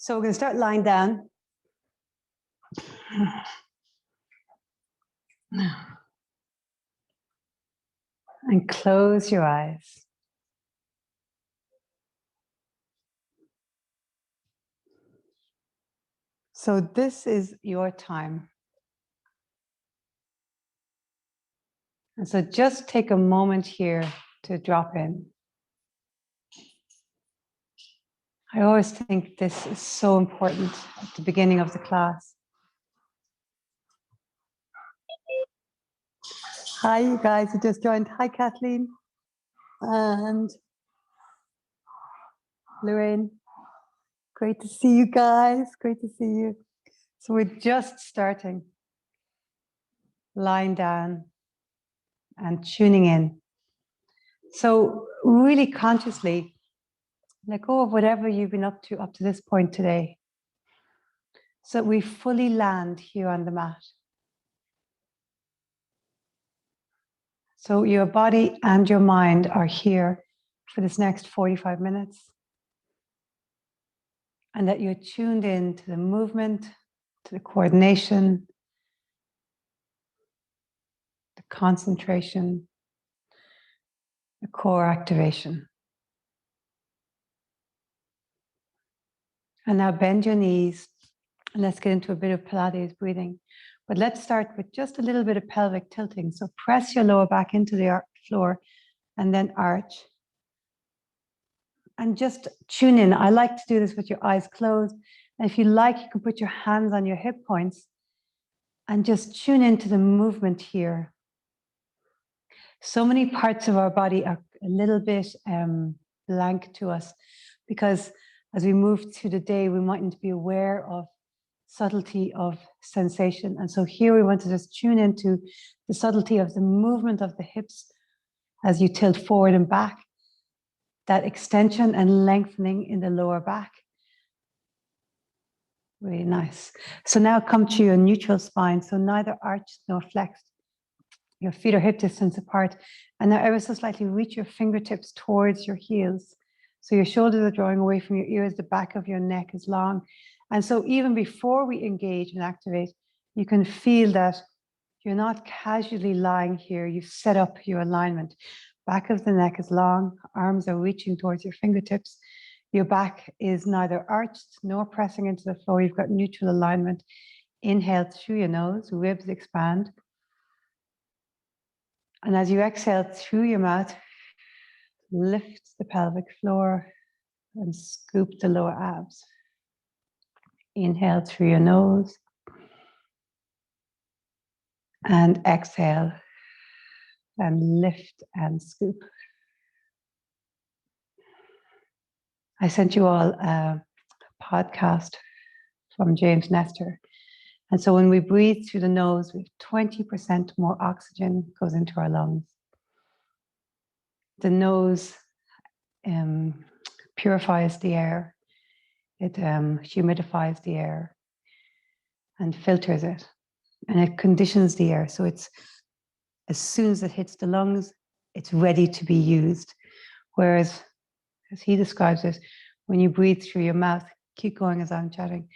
So we're going to start lying down. And close your eyes. So this is your time. And so just take a moment here to drop in. I always think this is so important at the beginning of the class. Hi, you guys who just joined. Hi, Kathleen and Lorraine. Great to see you guys. Great to see you. So we're just starting. Lying down and tuning in. So really consciously, let go of whatever you've been up to this point today. So that we fully land here on the mat. So your body and your mind are here for this next 45 minutes. And that you're tuned in to the movement, to the coordination, the concentration, the core activation. And now bend your knees and let's get into a bit of Pilates breathing. But let's start with just a little bit of pelvic tilting. So press your lower back into the floor and then arch. And just tune in. I like to do this with your eyes closed. And if you like, you can put your hands on your hip points and just tune into the movement here. So many parts of our body are a little bit blank to us because as we move through the day, we mightn't be aware of subtlety of sensation. And so here we want to just tune into the subtlety of the movement of the hips as you tilt forward and back, that extension and lengthening in the lower back. Really nice. So now come to your neutral spine. So neither arched nor flexed. Your feet are hip distance apart. And now ever so slightly reach your fingertips towards your heels. So your shoulders are drawing away from your ears. The back of your neck is long. And so even before we engage and activate, you can feel that you're not casually lying here. You've set up your alignment. Back of the neck is long. Arms are reaching towards your fingertips. Your back is neither arched nor pressing into the floor. You've got neutral alignment. Inhale through your nose, ribs expand. And as you exhale through your mouth, lift the pelvic floor and scoop the lower abs. Inhale through your nose. And exhale and lift and scoop. I sent you all a podcast from James Nestor. And so when we breathe through the nose, we have 20% more oxygen goes into our lungs. The nose purifies the air. It humidifies the air and filters it. And it conditions the air. So it's as soon as it hits the lungs, it's ready to be used. Whereas, as he describes it, when you breathe through your mouth, keep going as I'm chatting,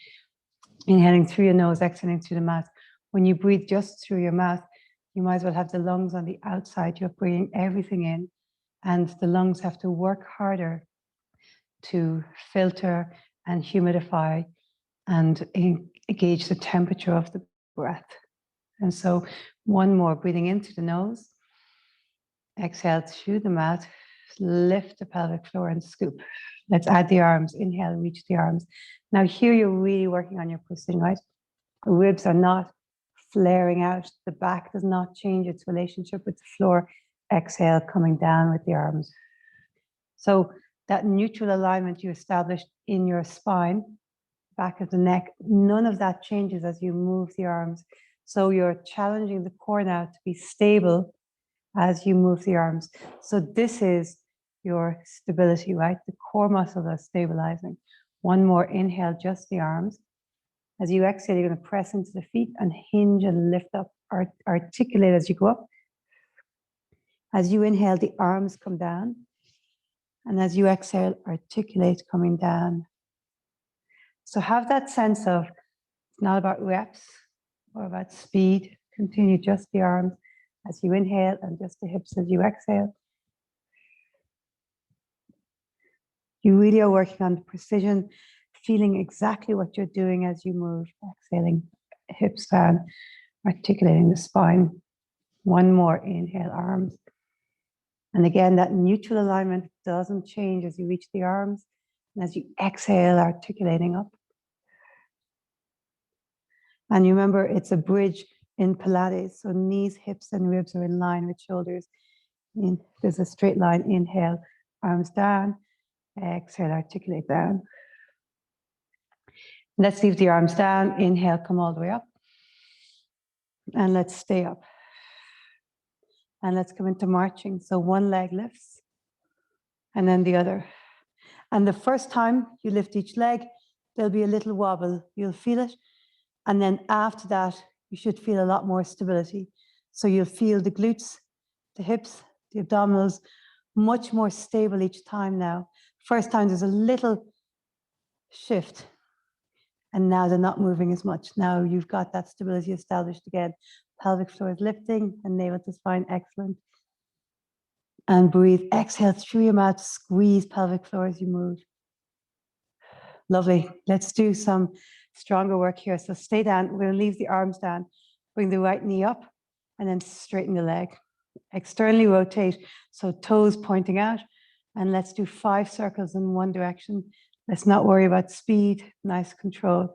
inhaling through your nose, exhaling through the mouth. When you breathe just through your mouth, you might as well have the lungs on the outside. You're bringing everything in, and the lungs have to work harder to filter and humidify and gauge the temperature of the breath. And so one more, breathing into the nose, exhale through the mouth, lift the pelvic floor and scoop. Let's add the arms. Inhale, reach the arms. Now here you're really working on your pushing, right? The ribs are not flaring out. The back does not change its relationship with the floor. Exhale, coming down with the arms. So that neutral alignment you established in your spine, back of the neck, none of that changes as you move the arms. So you're challenging the core now to be stable as you move the arms. So this is your stability, right? The core muscles are stabilizing. One more inhale, just the arms. As you exhale, you're going to press into the feet and hinge and lift up, articulate as you go up. As you inhale, the arms come down. And as you exhale, articulate coming down. So have that sense of it's not about reps or about speed. Continue just the arms as you inhale and just the hips as you exhale. You really are working on the precision, feeling exactly what you're doing as you move, exhaling, hips down, articulating the spine. One more inhale, arms. And again, that neutral alignment doesn't change as you reach the arms. And as you exhale, articulating up. And you remember, it's a bridge in Pilates. So knees, hips, and ribs are in line with shoulders. There's a straight line. Inhale, arms down. Exhale, articulate down. Let's leave the arms down. Inhale, come all the way up. And let's stay up. And let's come into marching. So one leg lifts, and then the other. And the first time you lift each leg, there'll be a little wobble. You'll feel it. And then after that, you should feel a lot more stability. So you'll feel the glutes, the hips, the abdominals, much more stable each time now. First time there's a little shift. And now they're not moving as much. Now you've got that stability established again. Pelvic floor is lifting and navel to spine, excellent. And breathe, exhale through your mouth, squeeze pelvic floor as you move. Lovely. Let's do some stronger work here. So stay down. We're going to leave the arms down. Bring the right knee up and then straighten the leg. Externally rotate, so toes pointing out. And let's do 5 circles in one direction. Let's not worry about speed. Nice control.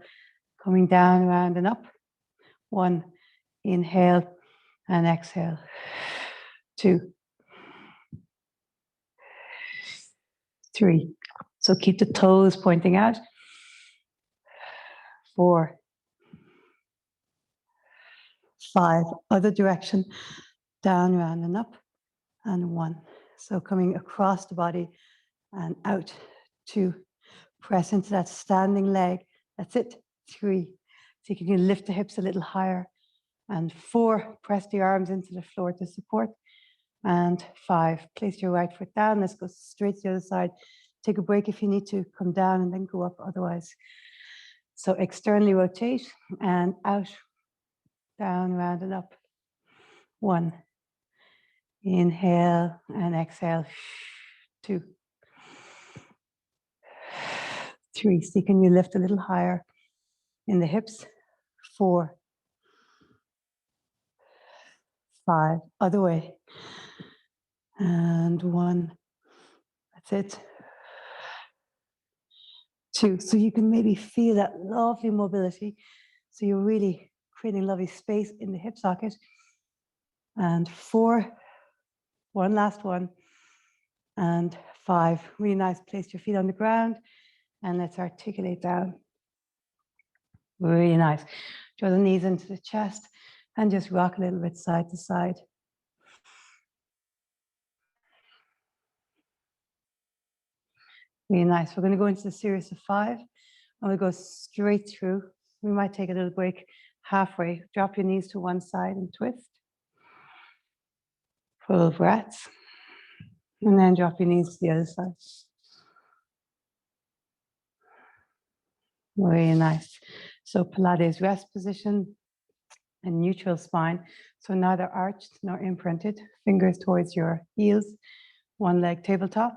Coming down, around, and up. 1. Inhale and exhale. 2. 3. So keep the toes pointing out. 4. 5. Other direction. Down, round, and up. And 1. So coming across the body and out. 2. Press into that standing leg. That's it. 3. So you can lift the hips a little higher. And 4. Press the arms into the floor to support. And 5. Place your right foot down. Let's go straight to the other side. Take a break if you need to. Come down and then go up otherwise. So externally rotate and out, down, round, and up. 1. Inhale and exhale. 2. 3. See, can you lift a little higher in the hips? 4. 5. Other way. And 1. That's it. 2. So you can maybe feel that lovely mobility. So you're really creating lovely space in the hip socket. And 4. One last one. And 5. Really nice. Place your feet on the ground. And let's articulate down. Really nice. Draw the knees into the chest and just rock a little bit side to side. Really nice. We're going to go into the series of 5 and we'll go straight through. We might take a little break halfway. Drop your knees to one side and twist. Full breaths. And then drop your knees to the other side. Really nice. So Pilates rest position and neutral spine. So neither arched nor imprinted. Fingers towards your heels. One leg tabletop.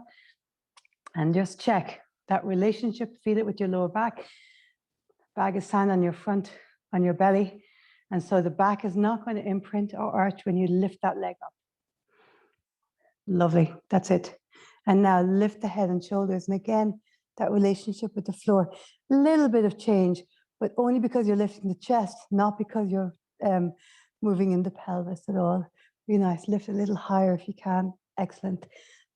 And just check that relationship. Feel it with your lower back. Bag of sand on your front, on your belly. And so the back is not going to imprint or arch when you lift that leg up. Lovely. That's it. And now lift the head and shoulders. And again, that relationship with the floor. A little bit of change, but only because you're lifting the chest, not because you're moving in the pelvis at all. Really nice. Lift a little higher if you can. Excellent.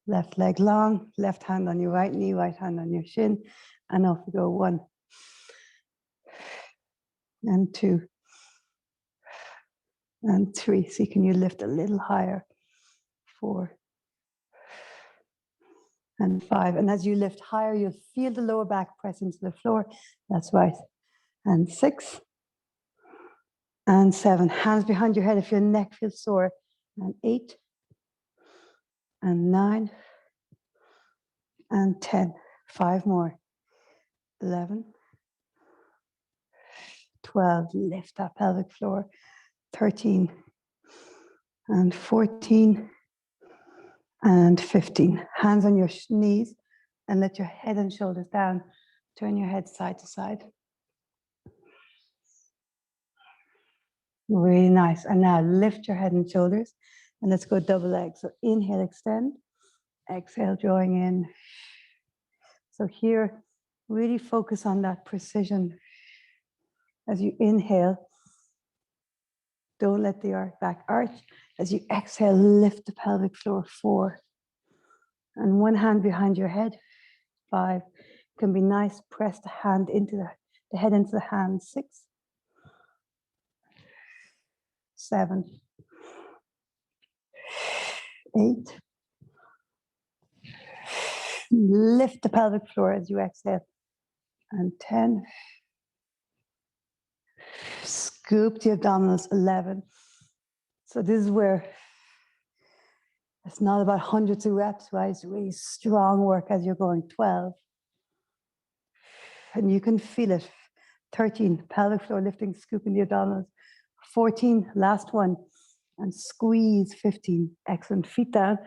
Left leg long, left hand on your right knee, right hand on your shin. And off we go. 1. And 2. And 3. See, can you lift a little higher? 4. And 5. And as you lift higher, you'll feel the lower back press into the floor. That's right. And 6. And 7. Hands behind your head if your neck feels sore. And 8. And 9. And 10. 5 more. 11. 12, lift that pelvic floor. 13 and 14 and 15. Hands on your knees and let your head and shoulders down. Turn your head side to side. Really nice. And now lift your head and shoulders and let's go double legs. So inhale, extend. Exhale, drawing in. So here, really focus on that precision. As you inhale, don't let the back arch. As you exhale, lift the pelvic floor. 4. And one hand behind your head. 5. Can be nice. Press the hand into the head into the hand. 6. 7. 8. Lift the pelvic floor as you exhale. And 10. Scoop the abdominals. 11. So this is where it's not about hundreds of reps, right? It's really strong work as you're going. 12. And you can feel it. 13, pelvic floor lifting, scooping the abdominals. 14, last one. And squeeze. 15, excellent. Feet down.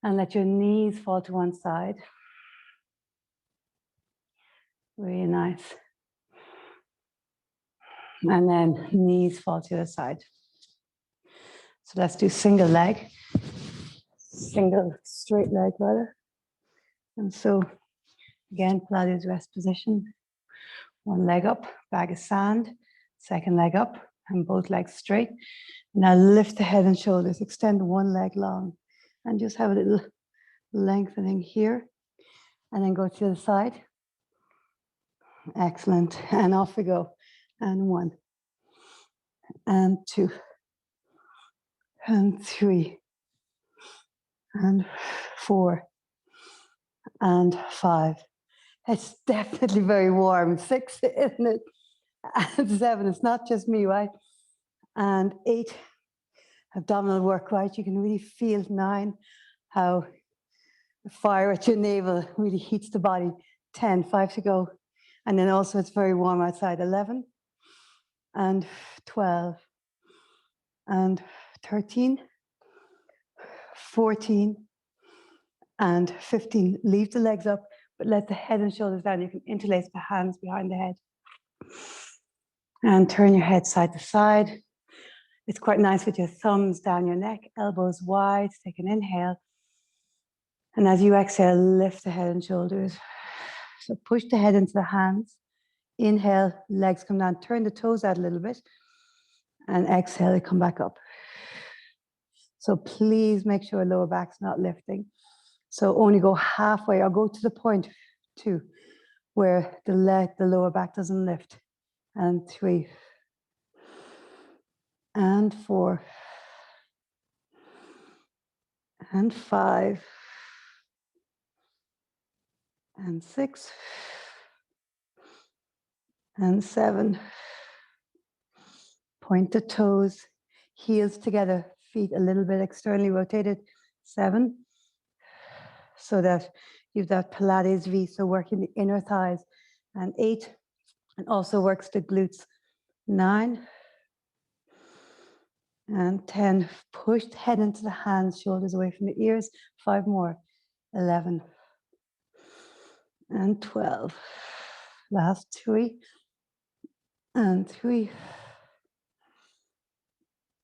And let your knees fall to one side. Really nice. And then knees fall to the side. So let's do single leg. Single straight leg rather. And so again, Pilates rest position. One leg up, bag of sand. Second leg up and both legs straight. Now lift the head and shoulders. Extend one leg long and just have a little lengthening here. And then go to the side. Excellent. And off we go. And 1. And 2. And 3. And 4. And 5. It's definitely very warm. 6, isn't it? And 7, it's not just me, right? And 8, abdominal work, right? You can really feel. 9, how the fire at your navel really heats the body. 10, 5 to go. And then also it's very warm outside. 11 and 12 and 13, 14 and 15. Leave the legs up, but let the head and shoulders down. You can interlace the hands behind the head. And turn your head side to side. It's quite nice with your thumbs down your neck, elbows wide. Take an inhale. And as you exhale, lift the head and shoulders. So push the head into the hands. Inhale, legs come down. Turn the toes out a little bit. And exhale, they come back up. So please make sure lower back's not lifting. So only go halfway or go to the point 2 where the lower back doesn't lift. And 3. And 4. And 5. And 6. And 7. Point the toes, heels together, feet a little bit externally rotated. 7. So that you've that Pilates V, so working the inner thighs. And 8, and also works the glutes. 9. And 10, push the head into the hands, shoulders away from the ears. 5 more. 11. And 12. Last 3. And 3.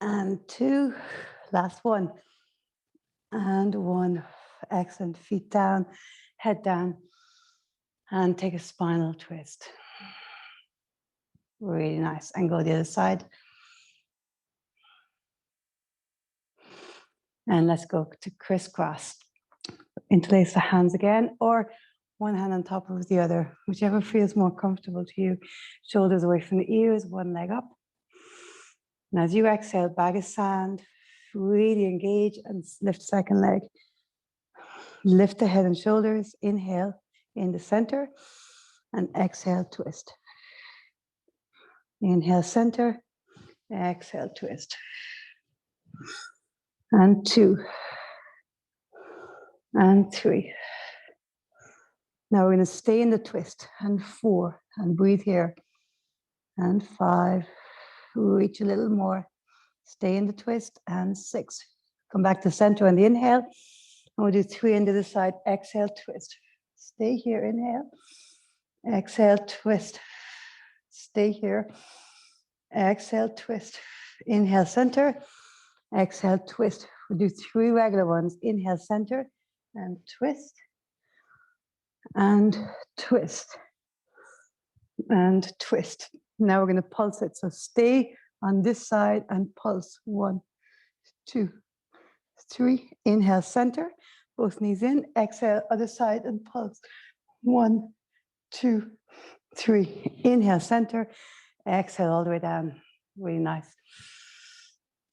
And 2. Last 1. And 1. Excellent. Feet down, head down. And take a spinal twist. Really nice. And go the other side. And let's go to crisscross. Interlace the hands again, or one hand on top of the other, whichever feels more comfortable to you. Shoulders away from the ears, one leg up. And as you exhale, bag of sand, really engage and lift second leg. Lift the head and shoulders, inhale in the center, and exhale, twist. Inhale, center, exhale, twist. And 2. And 3. Now we're going to stay in the twist. And 4. And breathe here. and 5. Reach a little more. Stay in the twist, and 6. Come back to center on the inhale. And we'll do 3 into the side. Exhale, twist. Stay here, inhale. Exhale, twist. Stay here. Exhale, twist. Inhale, center. Exhale, twist. We'll do 3 regular ones. Inhale, center, and twist. And twist. And twist. Now we're going to pulse it. So stay on this side and pulse. 1, 2, 3. Inhale, center. Both knees in. Exhale, other side and pulse. 1, 2, 3. Inhale, center. Exhale all the way down. Really nice.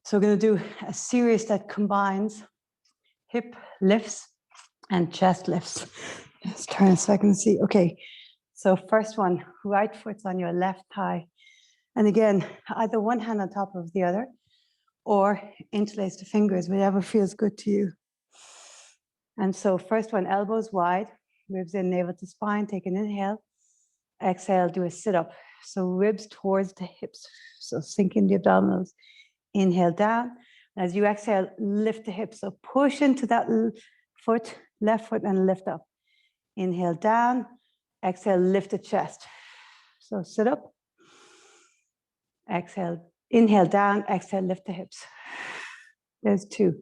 So we're going to do a series that combines hip lifts and chest lifts. Let's turn so I can see. Okay. So first one, right foot's on your left thigh. And again, either one hand on top of the other or interlace the fingers, whatever feels good to you. And so first one, elbows wide, ribs in, navel to spine. Take an inhale. Exhale, do a sit-up. So ribs towards the hips. So sink in the abdominals. Inhale down. As you exhale, lift the hips. So push into that foot, left foot, and lift up. Inhale down. Exhale, lift the chest. So sit up. Exhale, inhale down. Exhale, lift the hips. There's 2.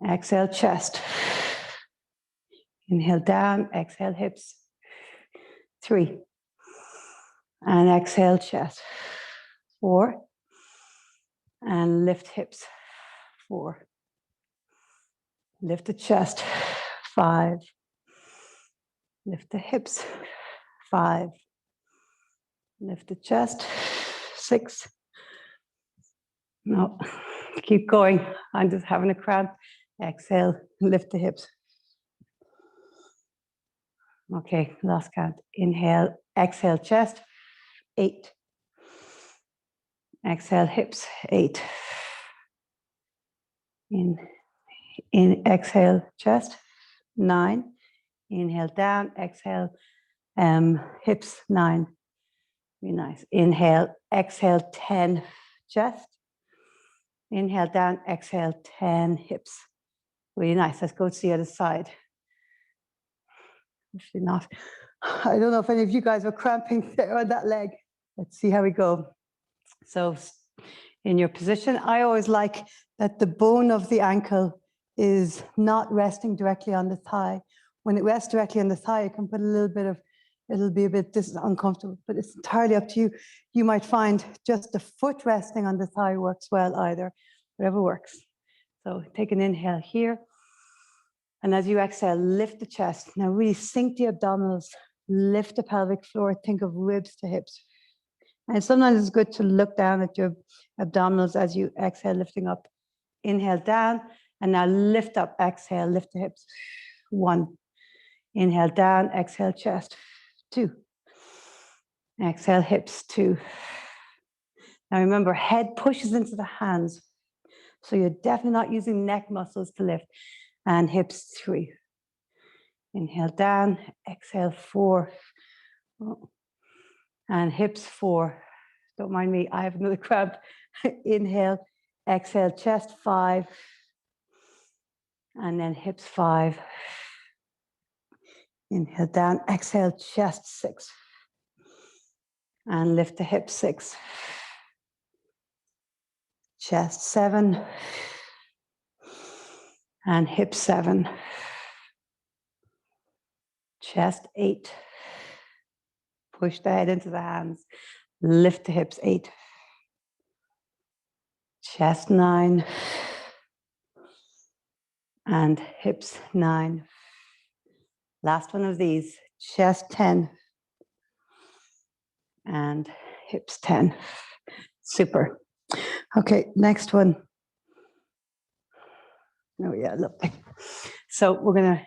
Exhale, chest. Inhale down. Exhale, hips. 3. And exhale, chest. 4. And lift hips. 4. Lift the chest. 5. Lift the hips. 5. Lift the chest. 6. No, keep going. I'm just having a cramp. Exhale, lift the hips. Okay, last count. Inhale, exhale, chest. 8. Exhale, hips. 8. In exhale, chest. 9. Inhale down, exhale, hips. 9. Be nice. Inhale, exhale, 10, chest. Inhale down, exhale, 10, hips. Really nice. Let's go to the other side. Actually not. I don't know if any of you guys were cramping there on that leg. Let's see how we go. So in your position, I always like that the bone of the ankle is not resting directly on the thigh. When it rests directly on the thigh, you can put a little bit of, it'll be a bit uncomfortable, but it's entirely up to you. You might find just the foot resting on the thigh works well either, whatever works. So take an inhale here. And as you exhale, lift the chest. Now really sink the abdominals, lift the pelvic floor, think of ribs to hips. And sometimes it's good to look down at your abdominals as you exhale, lifting up. Inhale down, and now lift up, exhale, lift the hips. 1. Inhale down, exhale, chest. 2. Exhale, hips. 2. Now remember, head pushes into the hands. So you're definitely not using neck muscles to lift. And hips. 3. Inhale down, exhale, 4. And hips. 4. Don't mind me, I have another cramp. Inhale, exhale, chest. 5. And then hips. 5. Inhale down, exhale, chest. 6. And lift the hips. 6. Chest. 7. And hips. 7. Chest. 8. Push the head into the hands. Lift the hips. 8. Chest. 9. And hips. 9. Last one of these. Chest. 10. And hips. 10. Super. Okay, next one. Oh yeah, lovely. So we're going to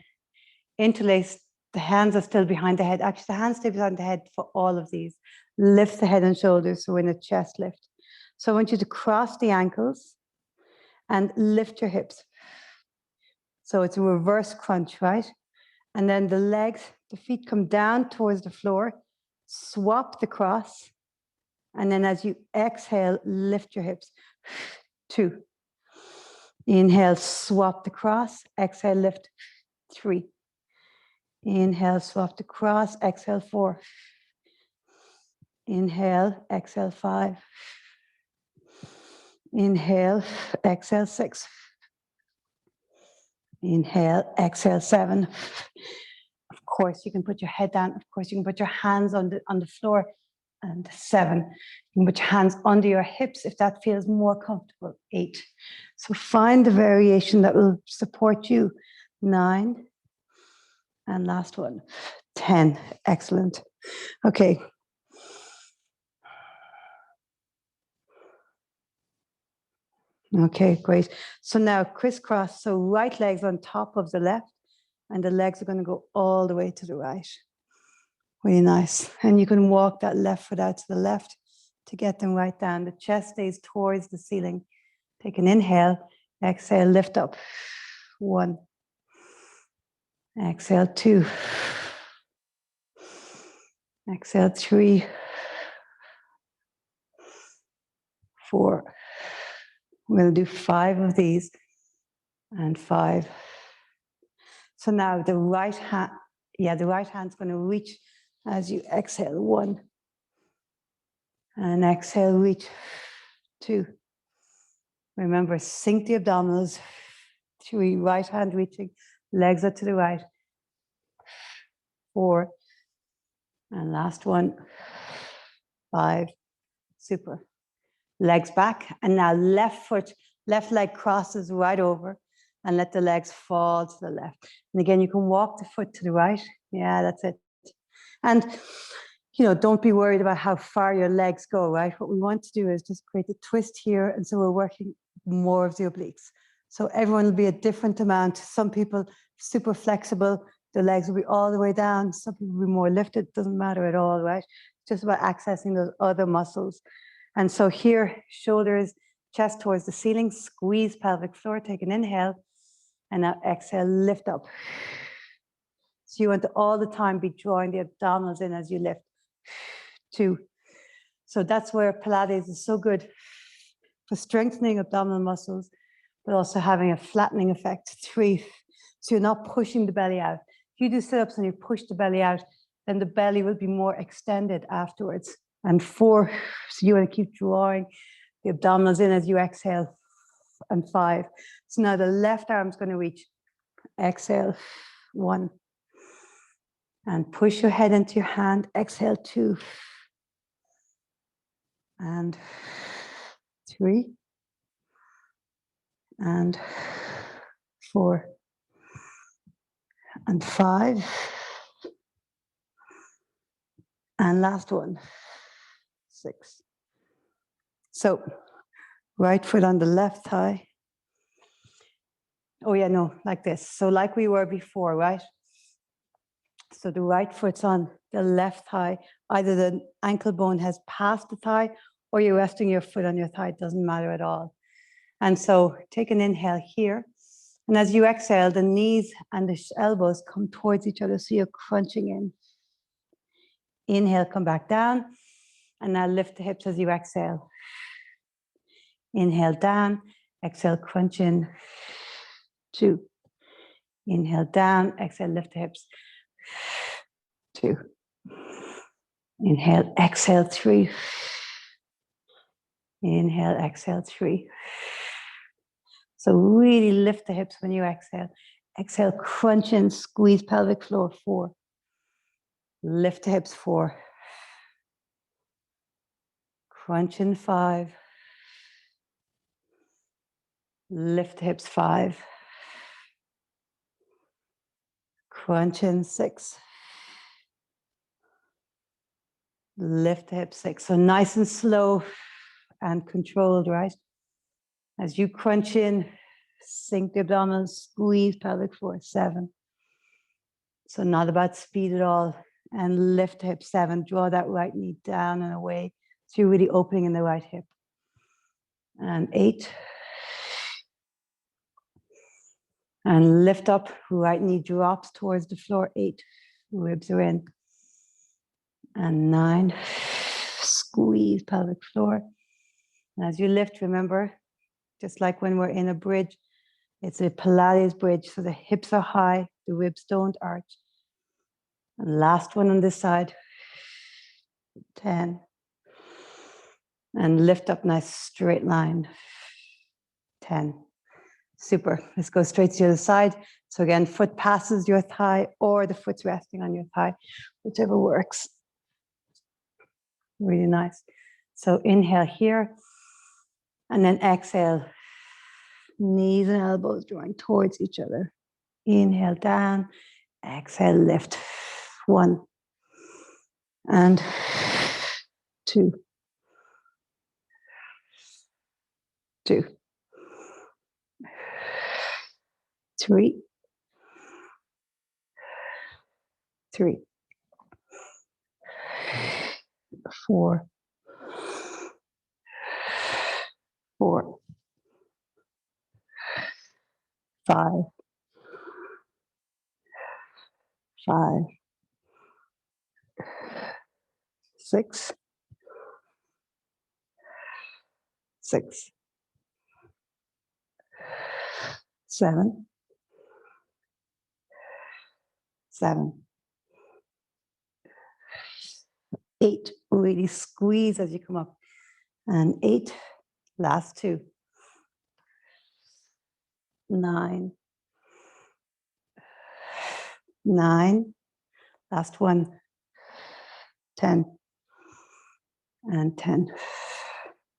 interlace. The hands are still behind the head. Actually, the hands stay behind the head for all of these. Lift the head and shoulders, so in a chest lift. So I want you to cross the ankles and lift your hips. So it's a reverse crunch, right? And then the legs, the feet come down towards the floor. Swap the cross And then as you exhale, lift your hips. 2. Inhale, swap the cross. Exhale, lift. 3. Inhale, swap the cross. Exhale, 4. Inhale, exhale, 5. Inhale, exhale, 6. Inhale, exhale, 7. Of course, you can put your head down. Of course, you can put your hands on the floor. And 7. You can put your hands under your hips if that feels more comfortable. 8. So find the variation that will support you. 9. And last one. 10. Excellent. Okay. Okay, great. So now crisscross. So right leg's on top of the left, and the legs are going to go all the way to the right. Really nice. And you can walk that left foot out to the left to get them right down. The chest stays towards the ceiling. Take an inhale. Exhale, lift up. 1. Exhale, 2. Exhale, 3. 4. We'll do 5 of these. And 5. So now the right hand, the right hand's going to reach as you exhale. 1. And exhale, reach. 2. Remember, sink the abdominals. 3. Right hand reaching. Legs are to the right. 4. And last one. 5. Super. Legs back. And now left leg crosses right over. And let the legs fall to the left. And again, you can walk the foot to the right. Yeah, that's it. And, don't be worried about how far your legs go, right? What we want to do is just create a twist here. And so we're working more of the obliques. So everyone will be a different amount. Some people super flexible. The legs will be all the way down. Some people will be more lifted. Doesn't matter at all, right? It's just about accessing those other muscles. And so here, shoulders, chest towards the ceiling, squeeze pelvic floor, take an inhale. And now exhale, lift up. So you want to all the time be drawing the abdominals in as you lift. 2. So that's where Pilates is so good for strengthening abdominal muscles, but also having a flattening effect. 3. So you're not pushing the belly out. If you do sit-ups and you push the belly out, then the belly will be more extended afterwards. And 4, so you want to keep drawing the abdominals in as you exhale. And 5. So now the left arm's going to reach. Exhale. 1. And push your head into your hand. Exhale. 2. And 3. And 4. And 5. And last one. 6. So right foot on the left thigh. Oh yeah, no, like this. So like we were before, right? So the right foot's on the left thigh. Either the ankle bone has passed the thigh or you're resting your foot on your thigh. It doesn't matter at all. And so take an inhale here. And as you exhale, the knees and the elbows come towards each other. So you're crunching in. Inhale, come back down. And now lift the hips as you exhale. Inhale down. Exhale, crunch in. 2. Inhale down. Exhale, lift the hips. 2. Inhale, exhale, 3. Inhale, exhale, 3. So really lift the hips when you exhale. Exhale, crunch in, squeeze pelvic floor. 4. Lift the hips. 4. Crunch in. 5. Lift the hips. 5. Crunch in. 6. Lift the hips. 6. So nice and slow and controlled, right? As you crunch in, sink the abdominals, squeeze pelvic floor. 7. So not about speed at all. And lift the hip. 7. Draw that right knee down and away. So you're really opening in the right hip. And 8. And lift up. Right knee drops towards the floor. 8. Ribs are in. And 9. squeeze pelvic floor. And as you lift, remember, just like when we're in a bridge, it's a Pilates bridge, so the hips are high, the ribs don't arch. And last one on this side, 10. And lift up, nice straight line, 10. Super. Let's go straight to the other side. So again, foot passes your thigh or the foot's resting on your thigh, whichever works. Really nice. So inhale here, and then exhale, knees and elbows drawing towards each other. Inhale down, exhale, lift. 1 and 2, 2, 3, 3, 4, 4, 5, 5, 6, 6, 7, 7, 8. Really squeeze as you come up. And 8, last 2. 9, 9, last 1. 10 and 10.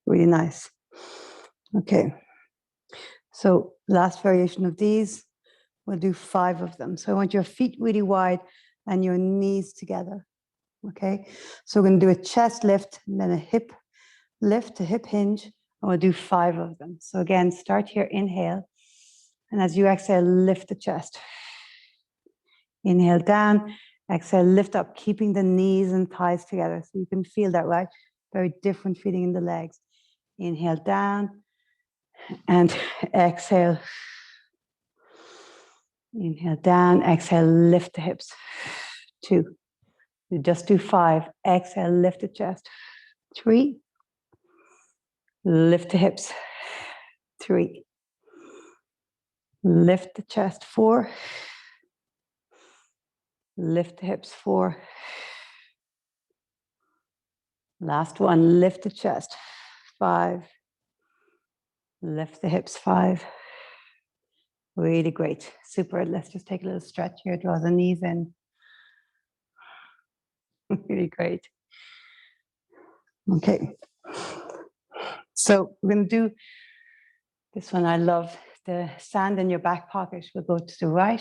Really nice. Okay. So last variation of these, we'll do 5 of them. So I want your feet really wide and your knees together. Okay. So we're going to do a chest lift and then a hip lift, a hip hinge, and we'll do 5 of them. So again, start here, inhale. And as you exhale, lift the chest. Inhale down, exhale, lift up, keeping the knees and thighs together. So you can feel that, right? Very different feeling in the legs. Inhale down and exhale. Inhale down, exhale, lift the hips. 2. You just do 5. Exhale, lift the chest. 3. Lift the hips. 3. Lift the chest. 4. Lift the hips. 4. Last one, lift the chest. 5. Lift the hips. 5. Really great. Super. Let's just take a little stretch here. Draw the knees in. Really great. Okay. So we're going to do this one. I love the sand in your back pocket. We'll go to the right.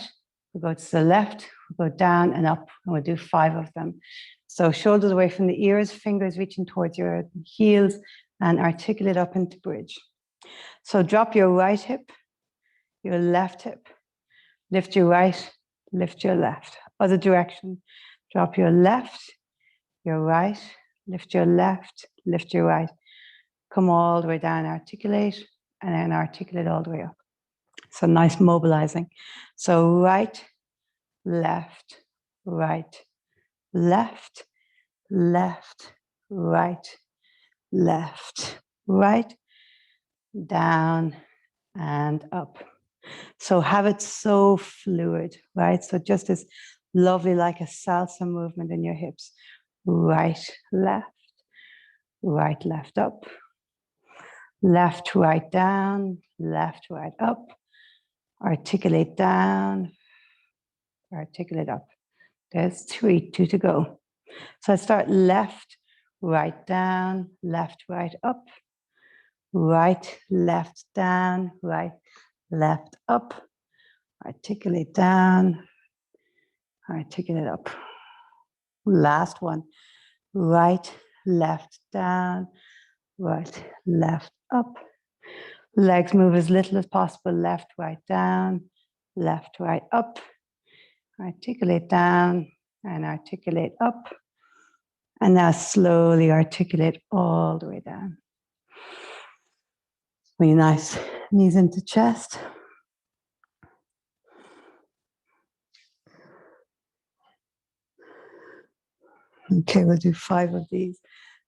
We'll go to the left. We'll go down and up. And we'll do 5 of them. So shoulders away from the ears, fingers reaching towards your heels, and articulate up into bridge. So drop your right hip, your left hip. Lift your right, lift your left. Other direction. Drop your left, your right, lift your left, lift your right. Come all the way down, articulate, and then articulate all the way up. So nice mobilizing. So right, left, right, left, left, right, left, right, down and up. So have it so fluid, right? So just as lovely, like a salsa movement in your hips. Right, left, up, left, right, down, left, right, up. Articulate down, articulate up. There's 3, 2 to go. So I start left, right, down, left, right, up. Right, left, down, right, left, up. Articulate down, articulate up. Last one. Right, left, down, right, left, up. Legs move as little as possible. Left, right, down, left, right, up. Articulate down and articulate up. And now slowly articulate all the way down. Really nice. Knees into chest. Okay, we'll do 5 of these.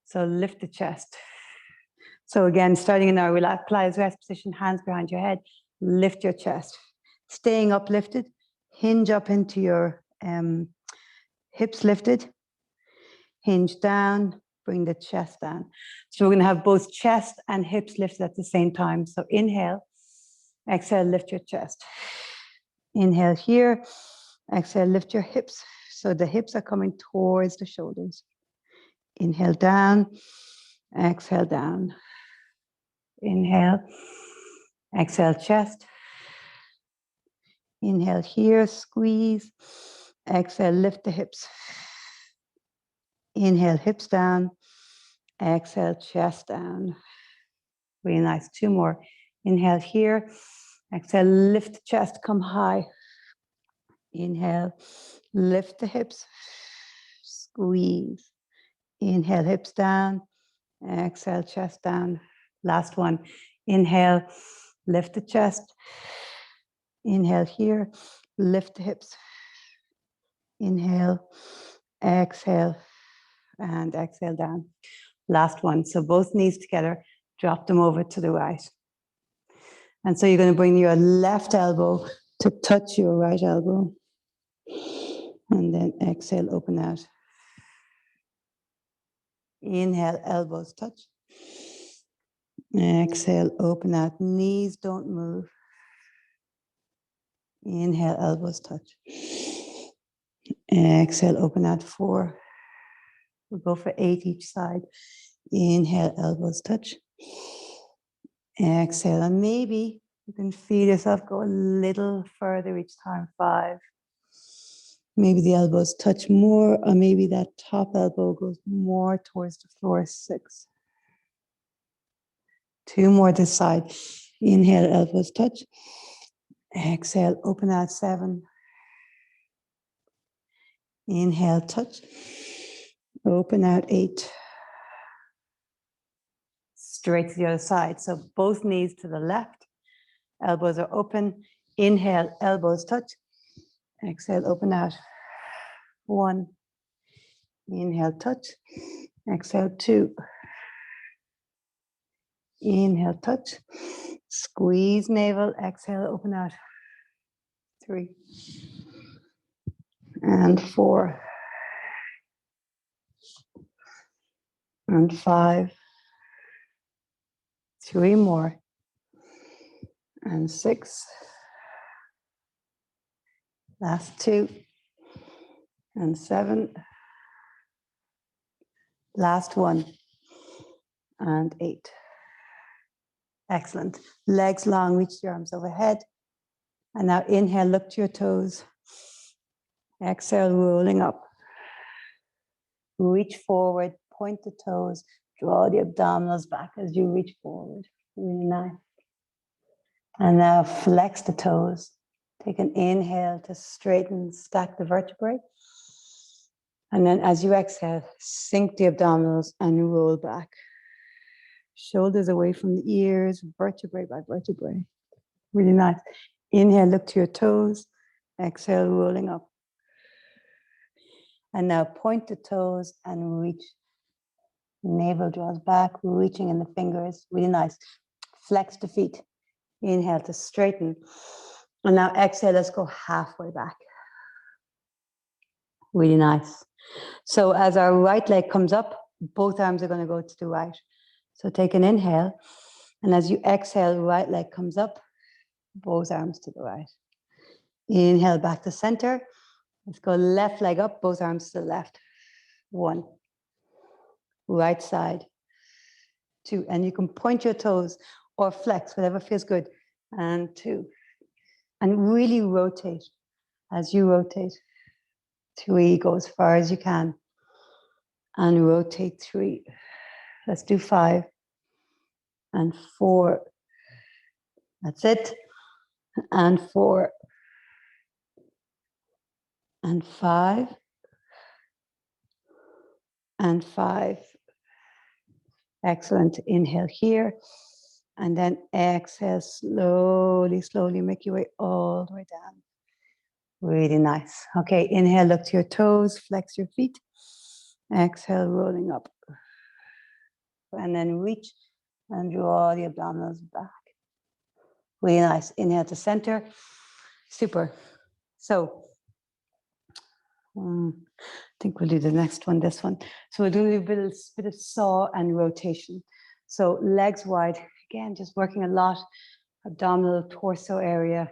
So lift the chest. So again, starting in our Pilates rest position, hands behind your head, lift your chest. Staying uplifted, hinge up into your hips lifted, hinge down, bring the chest down. So we're going to have both chest and hips lifted at the same time. So inhale, exhale, lift your chest. Inhale here, exhale, lift your hips. So the hips are coming towards the shoulders. Inhale down, exhale down. Inhale, exhale, chest. Inhale here, squeeze. Exhale, lift the hips. Inhale, hips down. Exhale, chest down. Really nice. 2 more. Inhale here. Exhale, lift the chest, come high. Inhale, lift the hips. Squeeze. Inhale, hips down. Exhale, chest down. Last one. Inhale, lift the chest. Inhale here, lift the hips. Inhale, exhale, and exhale down. Last one. So both knees together, drop them over to the right. And so you're going to bring your left elbow to touch your right elbow. And then exhale, open out. Inhale, elbows touch. Exhale, open out. Knees don't move. Inhale, elbows touch. Exhale, open out 4. We'll go for 8 each side. Inhale, elbows touch. Exhale, and maybe you can feel yourself go a little further each time. 5. Maybe the elbows touch more, or maybe that top elbow goes more towards the floor. 6. 2 more this side. Inhale, elbows touch. Exhale, open out 7. Inhale, touch. Open out 8. Straight to the other side. So both knees to the left. Elbows are open. Inhale, elbows touch. Exhale, open out. 1. Inhale, touch. Exhale, 2. Inhale, touch. Squeeze navel. Exhale, open out. 3. And 4. And 5. 3 more. And 6. Last 2. And 7. Last 1. And 8. Excellent. Legs long, reach your arms overhead. And now inhale, look to your toes. Exhale, rolling up. Reach forward, point the toes, draw the abdominals back as you reach forward. Really nice. And now flex the toes. Take an inhale to straighten, stack the vertebrae. And then as you exhale, sink the abdominals and roll back. Shoulders away from the ears, vertebrae by vertebrae. Really nice. Inhale, look to your toes. Exhale, rolling up. And now point the toes and reach. Navel draws back, reaching in the fingers. Really nice. Flex the feet. Inhale to straighten. And now exhale, let's go halfway back. Really nice. So as our right leg comes up, both arms are going to go to the right. So take an inhale. And as you exhale, right leg comes up, both arms to the right. Inhale back to center. Let's go left leg up, both arms to the left. 1. Right side. 2. And you can point your toes or flex, whatever feels good. And 2. And really rotate. As you rotate, 3, go as far as you can. And rotate 3. Let's do 5. And 4. That's it. And 4. And 5. And 5. Excellent. Inhale here. And then exhale, slowly, slowly make your way all the way down. Really nice. Okay, inhale, look to your toes, flex your feet. Exhale, rolling up. and then reach and draw the abdominals back. Really nice. Inhale to center. Super. So I think we'll do the next one, this one. So we'll do a bit of saw and rotation. So legs wide. Again, just working a lot. Abdominal, torso area.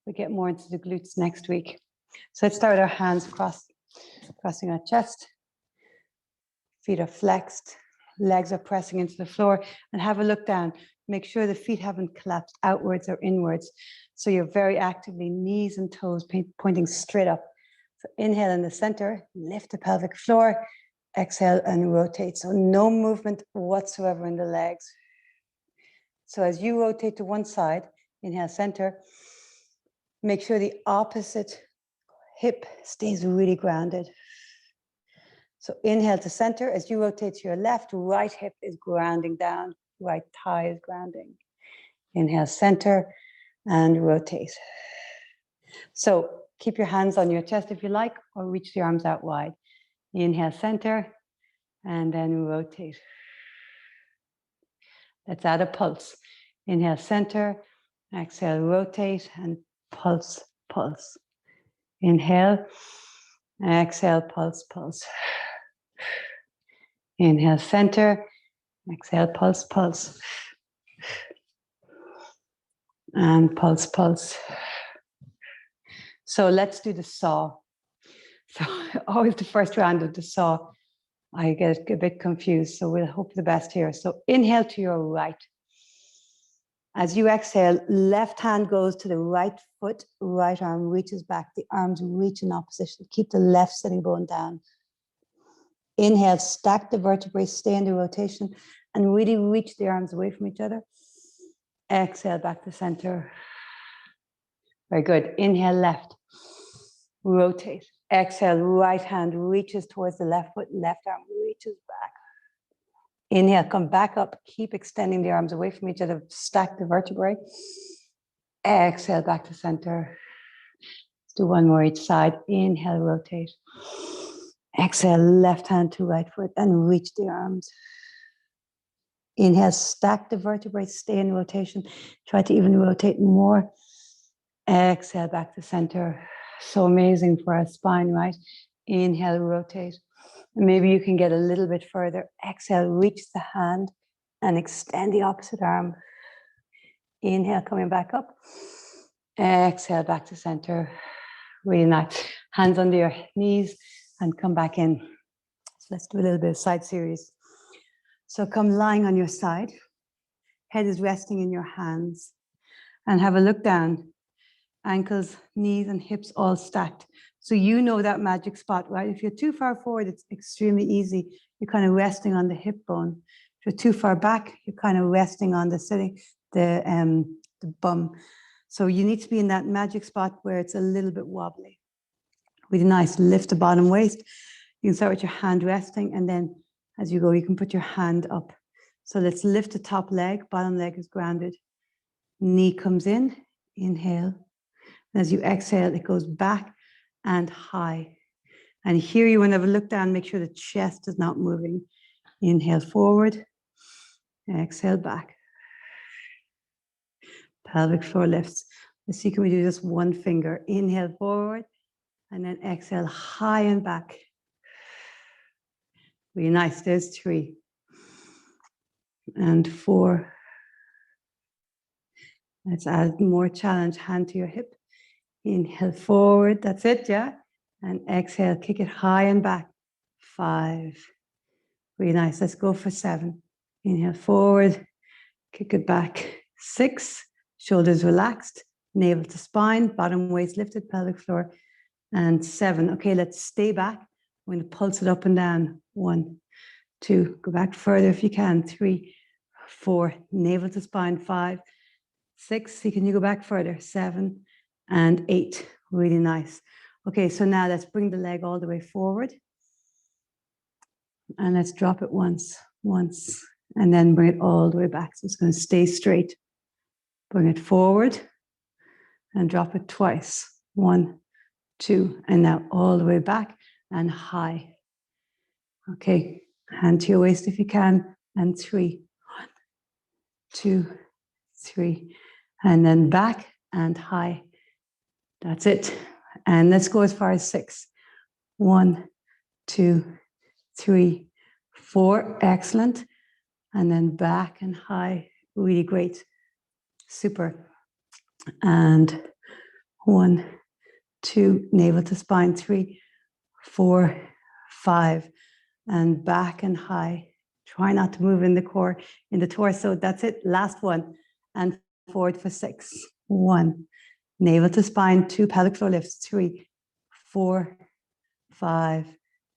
We get more into the glutes next week. So let's start with our hands crossing our chest. Feet are flexed. Legs are pressing into the floor. And have a look down. Make sure the feet haven't collapsed outwards or inwards. So you're very actively knees and toes pointing straight up. So inhale in the center, lift the pelvic floor. Exhale and rotate. So no movement whatsoever in the legs. So as you rotate to one side, inhale center, make sure the opposite hip stays really grounded. So inhale to center. As you rotate to your left, right hip is grounding down. Right thigh is grounding. Inhale center and rotate. So keep your hands on your chest if you like, or reach the arms out wide. Inhale center and then rotate. Let's add a pulse. Inhale center, exhale rotate, and pulse, pulse. Inhale, exhale, pulse, pulse. Inhale center, exhale, pulse, pulse. And pulse, pulse. So let's do the saw. So always the first round of the saw, I get a bit confused. So we'll hope for the best here. So inhale to your right. As you exhale, left hand goes to the right foot, right arm reaches back, the arms reach in opposition. Keep the left sitting bone down. Inhale, stack the vertebrae, stay in the rotation, and really reach the arms away from each other. Exhale, back to center. Very good. Inhale, left. Rotate. Exhale, right hand reaches towards the left foot, left arm reaches back. Inhale, come back up. Keep extending the arms away from each other. Stack the vertebrae. Exhale, back to center. Let's do one more each side. Inhale, rotate. Exhale, left hand to right foot and reach the arms. Inhale, stack the vertebrae, stay in rotation. Try to even rotate more. Exhale, back to center. So amazing for our spine, right? Inhale, rotate. And maybe you can get a little bit further. Exhale, reach the hand and extend the opposite arm. Inhale, coming back up. Exhale, back to center. Really nice. Hands under your knees and come back in. So let's do a little bit of side series. So come lying on your side. Head is resting in your hands. And have a look down. Ankles, knees, and hips all stacked. So you know that magic spot, right? If you're too far forward, it's extremely easy. You're kind of resting on the hip bone. If you're too far back, you're kind of resting on the bum. So you need to be in that magic spot where it's a little bit wobbly. Really nice. Lift the bottom waist. You can start with your hand resting, and then as you go, you can put your hand up. So let's lift the top leg. Bottom leg is grounded. Knee comes in. Inhale. And as you exhale, it goes back and high. And here you want to have a look down, make sure the chest is not moving. Inhale forward, exhale back. Pelvic floor lifts. Let's see, can we do just one finger? Inhale forward, and then exhale high and back. Really nice, there's 3. And 4. Let's add more challenge, hand to your hip. Inhale forward, that's it, yeah? And exhale, kick it high and back. 5. Really nice, let's go for 7. Inhale forward, kick it back. 6, shoulders relaxed, navel to spine, bottom waist lifted, pelvic floor. And 7, okay, let's stay back. We're gonna pulse it up and down. 1, 2, go back further if you can. 3, 4, navel to spine. 5, 6, see, can you go back further? 7, and 8, really nice. Okay, so now let's bring the leg all the way forward. And let's drop it once, and then bring it all the way back. So it's going to stay straight. Bring it forward and drop it twice. 1, 2, and now all the way back and high. Okay, hand to your waist if you can. and 3. 1, 2, 3. And then back and high. That's it. And let's go as far as 6. 1, 2, 3, 4. Excellent. And then back and high. Really great. Super. And 1, 2, navel to spine. 3, 4, 5. And back and high. Try not to move in the core, in the torso. That's it. Last one. And forward for 6. 1. Navel to spine. 2 pelvic floor lifts. 3, 4, 5,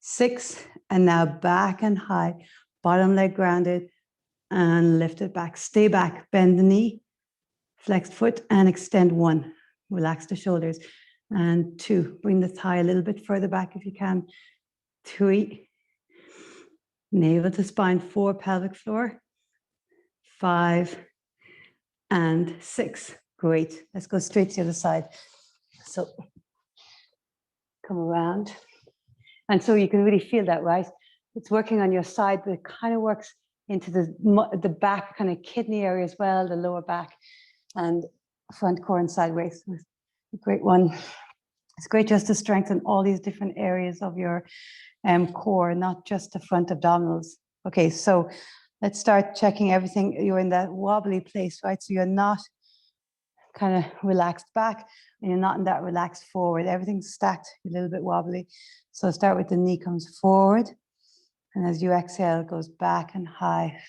6. And now back and high. Bottom leg grounded. And lift it back. Stay back. Bend the knee. Flexed foot and extend. 1. Relax the shoulders. And 2. Bring the thigh a little bit further back if you can. 3. Navel to spine. 4. Pelvic floor. 5. And 6. Great. Let's go straight to the other side. So come around. And so you can really feel that, right? It's working on your side, but it kind of works into the back, kind of kidney area as well, the lower back and front core and side waist. A great one. It's great just to strengthen all these different areas of your core, not just the front abdominals. Okay, so let's start checking everything. You're in that wobbly place, right? So you're not kind of relaxed back and you're not in that relaxed forward. Everything's stacked, a little bit wobbly. So start with the knee comes forward. And as you exhale, it goes back and high.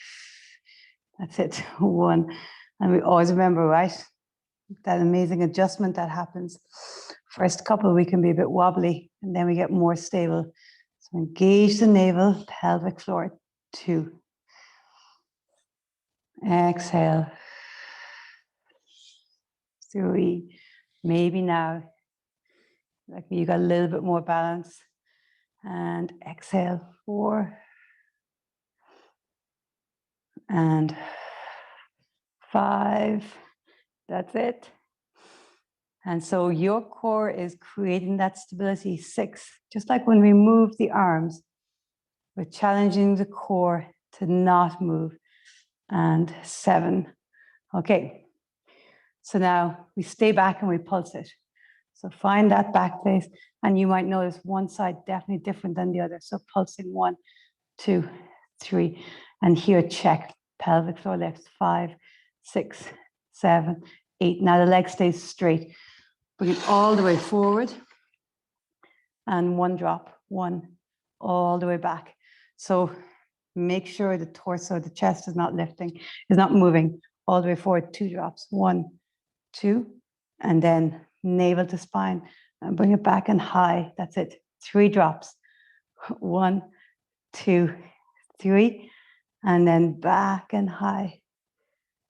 That's it. 1. And we always remember, right? That amazing adjustment that happens. First couple, we can be a bit wobbly and then we get more stable. So engage the navel, pelvic floor. 2. Exhale. 3. Maybe now, like you got a little bit more balance. And exhale. 4. And 5. That's it. And so your core is creating that stability. 6. Just like when we move the arms, we're challenging the core to not move. And 7. Okay. So now we stay back and we pulse it. So find that back place. And you might notice one side definitely different than the other. So pulsing 1, 2, 3. And here check. Pelvic floor lifts. 5, 6, 7, 8. Now the leg stays straight. Bring it all the way forward. And 1 drop. 1. All the way back. So make sure the torso, the chest is not lifting, is not moving. All the way forward. 2 drops. 1, 2. And then navel to spine. And bring it back and high. That's it. 3 drops. 1, 2, 3. And then back and high.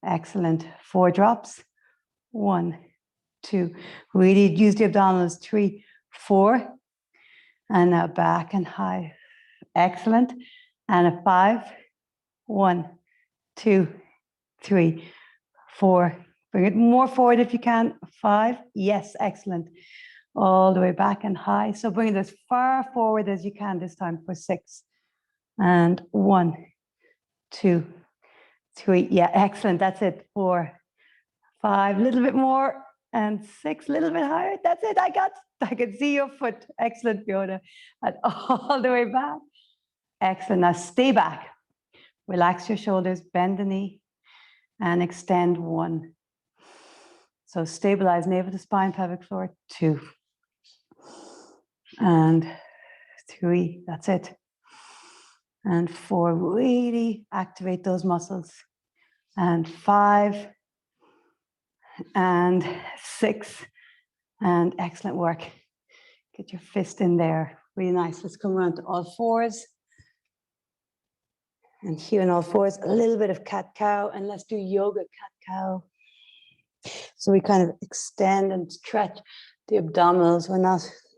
Excellent. 4 drops. 1, 2. Really use the abdominals. 3, 4. And now back and high. Excellent. And a 5. 1, 2, 3, 4. Bring it more forward if you can. 5. Yes, excellent. All the way back and high. So bring it as far forward as you can this time for 6. And 1, 2, 3. Yeah, excellent. That's it. 4, 5. A little bit more. And 6. A little bit higher. That's it. I can see your foot. Excellent, Fiona. And all the way back. Excellent. Now stay back. Relax your shoulders. Bend the knee. And extend. 1. So stabilize navel to spine, pelvic floor. 2. And 3. That's it. And 4. Really activate those muscles. And 5. And 6. And excellent work. Get your fist in there. Really nice. Let's come around to all 4s. And here in all 4s, a little bit of cat-cow. And let's do yoga cat-cow. So we kind of extend and stretch the abdominals.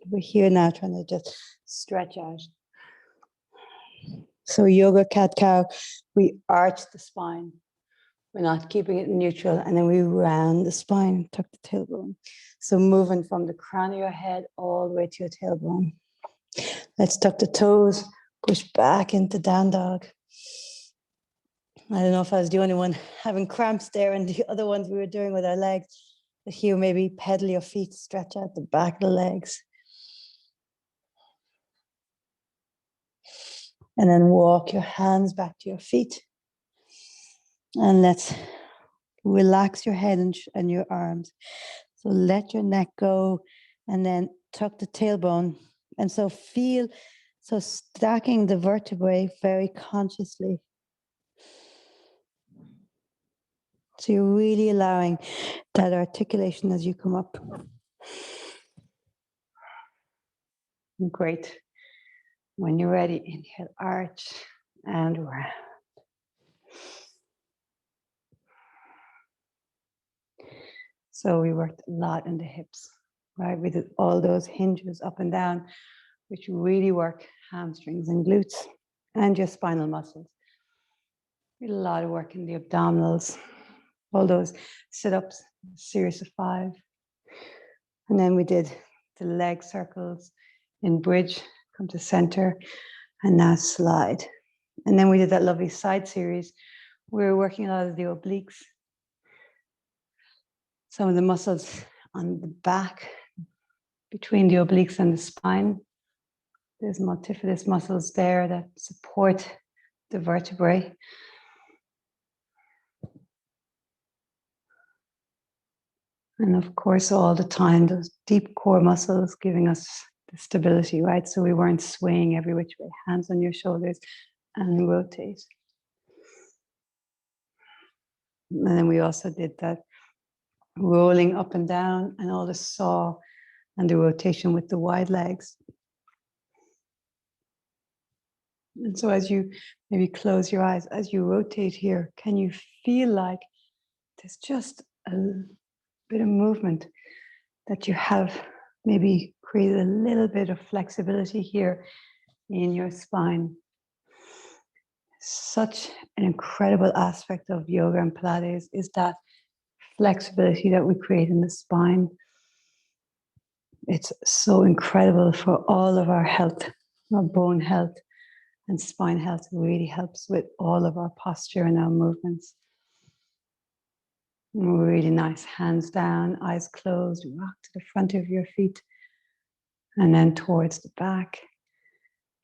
We're here now trying to just stretch out. So yoga cat-cow, we arch the spine. We're not keeping it neutral. And then we round the spine, tuck the tailbone. So moving from the crown of your head all the way to your tailbone. Let's tuck the toes, push back into down dog. I don't know if I was the only one having cramps there and the other ones we were doing with our legs. But here, maybe pedal your feet, stretch out the back of the legs. And then walk your hands back to your feet. And let's relax your head and your arms. So let your neck go and then tuck the tailbone. And so stacking the vertebrae very consciously. So you're really allowing that articulation as you come up. Great. When you're ready, inhale, arch and round. So we worked a lot in the hips, right? We did all those hinges up and down, which really work hamstrings and glutes and your spinal muscles. We did a lot of work in the abdominals, all those sit-ups, series of 5. And then we did the leg circles in bridge, come to center, and now slide. And then we did that lovely side series. We were working a lot of the obliques, some of the muscles on the back, between the obliques and the spine. There's multifidus muscles there that support the vertebrae. And of course, all the time, those deep core muscles giving us the stability, right? So we weren't swaying every which way. Hands on your shoulders and rotate. And then we also did that rolling up and down and all the saw and the rotation with the wide legs. And so as you maybe close your eyes, as you rotate here, can you feel like there's just a bit of movement that you have maybe created a little bit of flexibility here in your spine? Such an incredible aspect of yoga and Pilates is that flexibility that we create in the spine. It's so incredible for all of our health, our bone health and spine health. It really helps with all of our posture and our movements. Really nice, hands down, eyes closed, rock to the front of your feet and then towards the back.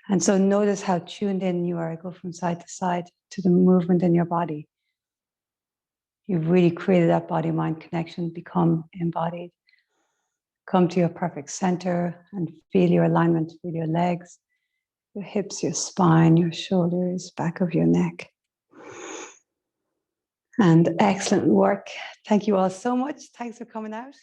And so notice how tuned in you are. Go from side to side to the movement in your body. You've really created that body-mind connection, become embodied. Come to your perfect center and feel your alignment with your legs, your hips, your spine, your shoulders, back of your neck. And excellent work. Thank you all so much. Thanks for coming out.